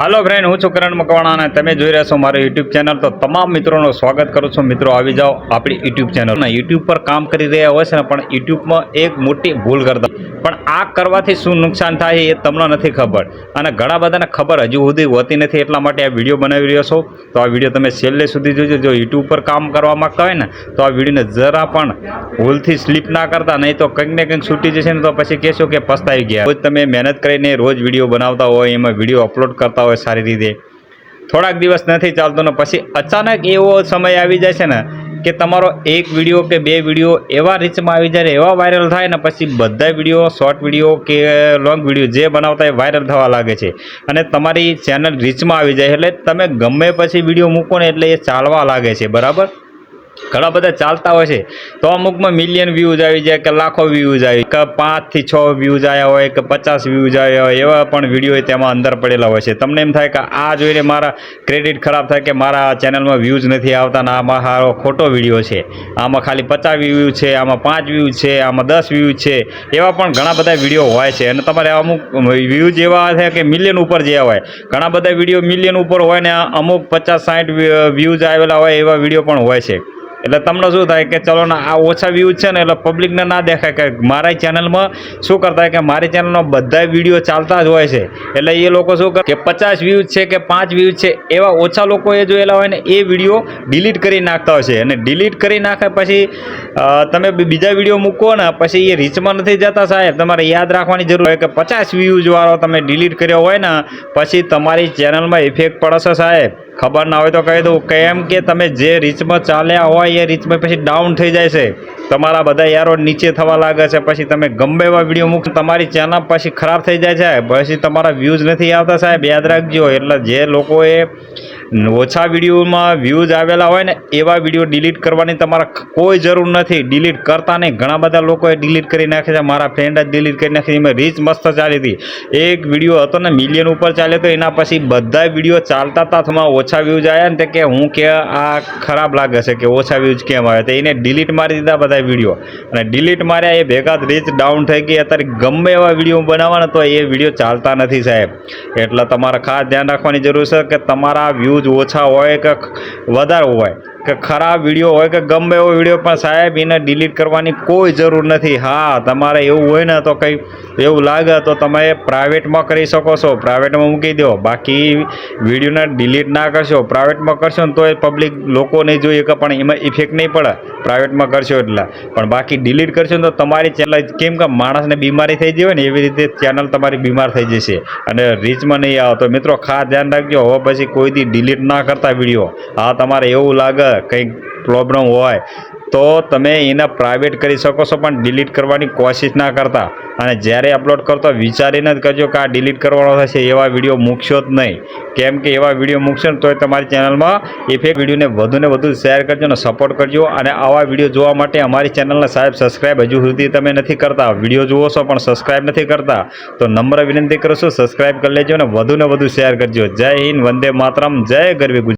Hello friend, हूँ છું કરણ મકવાણા અને તમે જોઈ રહ્યા છો મારું યુટ્યુબ ચેનલ। તો તમામ મિત્રોનું સ્વાગત કરું છું। મિત્રો આવી જાઓ આપણી યુટ્યુબ ચેનલ। યુટ્યુબ પર કામ કરી રહ્યા હોય છે ને, પણ યુટ્યુબમાં એક મોટી ભૂલ કરતા, પણ આ કરવાથી શું નુકસાન થાય એ તમને નથી ખબર, અને ઘણા બધાને ખબર હજુ સુધી હોતી નથી। એટલા માટે આ વિડીયો બનાવી રહ્યો છો। તો આ વિડીયો તમે છેલ્લે સુધી જોજો। જો યુટ્યુબ પર કામ કરવા માંગતા હોય ને, તો આ વિડીયોને જરા પણ ભૂલથી સ્લીપ ના કરતા, નહીં તો કંઈક ને કંઈક છૂટી જશે ને, તો પછી કહેશો કે પસ્તાઈ ગયા। રોજ તમે મહેનત કરીને રોજ વિડીયો બનાવતા હોય, એમાં વિડીયો અપલોડ કરતા હોય સારી રીતે, થોડાક દિવસ નથી ચાલતો ને પછી અચાનક એવો સમય આવી જાય છે ને કે તમારો એક વિડીયો કે બે વિડીયો એવા રીચમાં આવી જાય, એવા વાયરલ થાય ને, પછી બધા વિડીયો, શોર્ટ વિડીયો કે લોંગ વિડીયો જે બનાવતા એ વાયરલ થવા લાગે છે, અને તમારી ચેનલ રીચમાં આવી જાય। એટલે તમે ગમે પછી વિડીયો મૂકો ને એટલે એ ચાલવા લાગે છે, બરાબર। ઘણા બધા ચાલતા હોય છે તો અમુકમાં મિલિયન વ્યૂઝ આવી જાય કે લાખો વ્યૂઝ આવી, કે 5 થી 6 વ્યૂઝ આવ્યા હોય કે 50 વ્યૂઝ આવ્યા હોય, એવા પણ વિડીયો તેમાં અંદર પડેલા હોય છે। તમને એમ થાય કે આ જોઈને મારા ક્રેડિટ ખરાબ થાય કે મારા ચેનલમાં વ્યૂઝ નથી આવતા ને આમાં સારો ખોટો વિડીયો છે, આમાં ખાલી 50 વ્યૂઝ છે, આમાં 5 વ્યૂઝ છે, આમાં 10 વ્યૂઝ છે, એવા પણ ઘણા બધા વિડીયો હોય છે। અને તમારે અમુક વ્યૂઝ એવા છે કે મિલિયન ઉપર જેવા હોય, ઘણા બધા વિડીયો મિલિયન ઉપર હોય ને અમુક 50-60 વ્યૂઝ આવેલા હોય એવા વિડીયો પણ હોય છે। એટલે તમને શું થાય કે ચલો ને આ ઓછા વ્યૂઝ છે ને, એટલે પબ્લિકને ના દેખાય કે મારા ચેનલમાં શું કરતા હોય કે મારી ચેનલમાં બધા વિડીયો ચાલતા જ હોય છે, એટલે એ લોકો શું કરે કે 50 વ્યૂઝ છે કે 5 વ્યૂઝ છે, એવા ઓછા લોકો એ જોયેલા હોય ને એ વિડીયો ડિલીટ કરી નાખતા હોય છે। અને ડિલીટ કરી નાખે પછી તમે બીજા વિડીયો મૂકો ને, પછી એ રીચમાં નથી જતા સાહેબ। તમારે યાદ રાખવાની જરૂર હોય કે 50 વ્યૂઝ વાળો તમે ડિલીટ કર્યો હોય ને, પછી તમારી ચેનલમાં ઇફેક્ટ પડશે સાહેબ। ખબર ના હોય તો કહી દઉં, કેમ કે તમે જે રીચમાં ચાલ્યા હોય એ રીચમાં પછી ડાઉન થઈ જાય છે, તમારા બધા યારો નીચે થવા લાગે છે, પછી તમે ગમે એવા વિડીયો મૂકો તમારી ચેનલ પછી ખરાબ થઈ જાય છે, પછી તમારા વ્યૂઝ નથી આવતા સાહેબ, યાદ રાખજો। એટલે જે લોકોએ ઓછા વિડીયોમાં વ્યૂઝ આવેલા હોય ને એવા વિડીયો ડિલીટ કરવાની તમારે કોઈ જરૂર નથી, ડિલીટ કરતા નહીં। ઘણા બધા લોકોએ ડિલીટ કરી નાખે છે, મારા ફ્રેન્ડ જ ડિલીટ કરી નાખી, એમાં રીચ મસ્ત ચાલી હતી, એક વિડીયો હતો ને મિલિયન ઉપર ચાલ્યો હતો, એના પછી બધા વિડીયો ચાલતા હતા, તેમાં ઓછા વ્યૂઝ આવ્યા ને, કે હું કે આ ખરાબ લાગે છે કે ઓછા વ્યૂઝ કેમ આવે, તો એને ડિલીટ મારી દીધા બધા વિડીયો, અને ડિલીટ માર્યા એ ભેગા રીચ ડાઉન થઈ ગઈ। અત્યારે ગમે એવા વિડીયો બનાવવાના તો એ વિડીયો ચાલતા નથી સાહેબ। એટલે તમારે ખાસ ધ્યાન રાખવાની જરૂર છે કે તમારા વ્યૂઝ ઓછા હોય કે વધારે હોય કે ખરાબ વિડીયો હોય કે ગમે એવો વિડીયો, પણ સાહેબ એને ડિલીટ કરવાની કોઈ જરૂર નથી। હા, તમારે એવું હોય ને તો કંઈ એવું લાગે તો તમે પ્રાઇવેટમાં કરી શકો છો, પ્રાઇવેટમાં મૂકી દો, બાકી વિડીયોને ડિલીટ ના કરશો। પ્રાઇવેટમાં કરશો ને તો એ પબ્લિક લોકો નહીં જોઈએ કે પણ એમાં ઇફેક્ટ નહીં પડે પ્રાઇવેટમાં કરશો એટલે, પણ બાકી ડિલીટ કરશો ને તો તમારી ચેનલ, કેમ કે માણસને બીમારી થઈ જાય ને એવી રીતે ચેનલ તમારી બીમાર થઈ જશે અને રીચમાં નહીં આવે। તો મિત્રો ખાસ ધ્યાન રાખજો, હવે પછી કોઈથી ડિલીટ ના કરતા વિડીયો। હા, તમારે એવું લાગે કંઈક પ્રોબ્લેમ હોય તો તમે એને પ્રાઇવેટ કરી શકો છો, પણ ડિલીટ કરવાની કોશિશ ના કરતા, અને જ્યારે અપલોડ કરતો વિચારીને જ કરજો કે આ ડિલીટ કરવાનો થશે, એવા વિડીયો મૂકશો જ નહીં। કેમ કે એવા વિડીયો મૂકશો ને તો તમારી ચેનલમાં ઇફેક્ટ। વિડીયોને વધુને વધુ શેર કરજો અને સપોર્ટ કરજો, અને આવા વિડીયો જોવા માટે અમારી ચેનલને સાહેબ સબસ્ક્રાઈબ હજુ સુધી તમે નથી કરતા, વિડીયો જુઓ છો પણ સબસ્ક્રાઈબ નથી કરતા, તો નમ્ર વિનંતી કરું છું સબસ્ક્રાઈબ કરી લેજો અને વધુને વધુ શેર કરજો। જય હિન્દ, વંદે માતરમ, જય ગરવી ગુજરાત।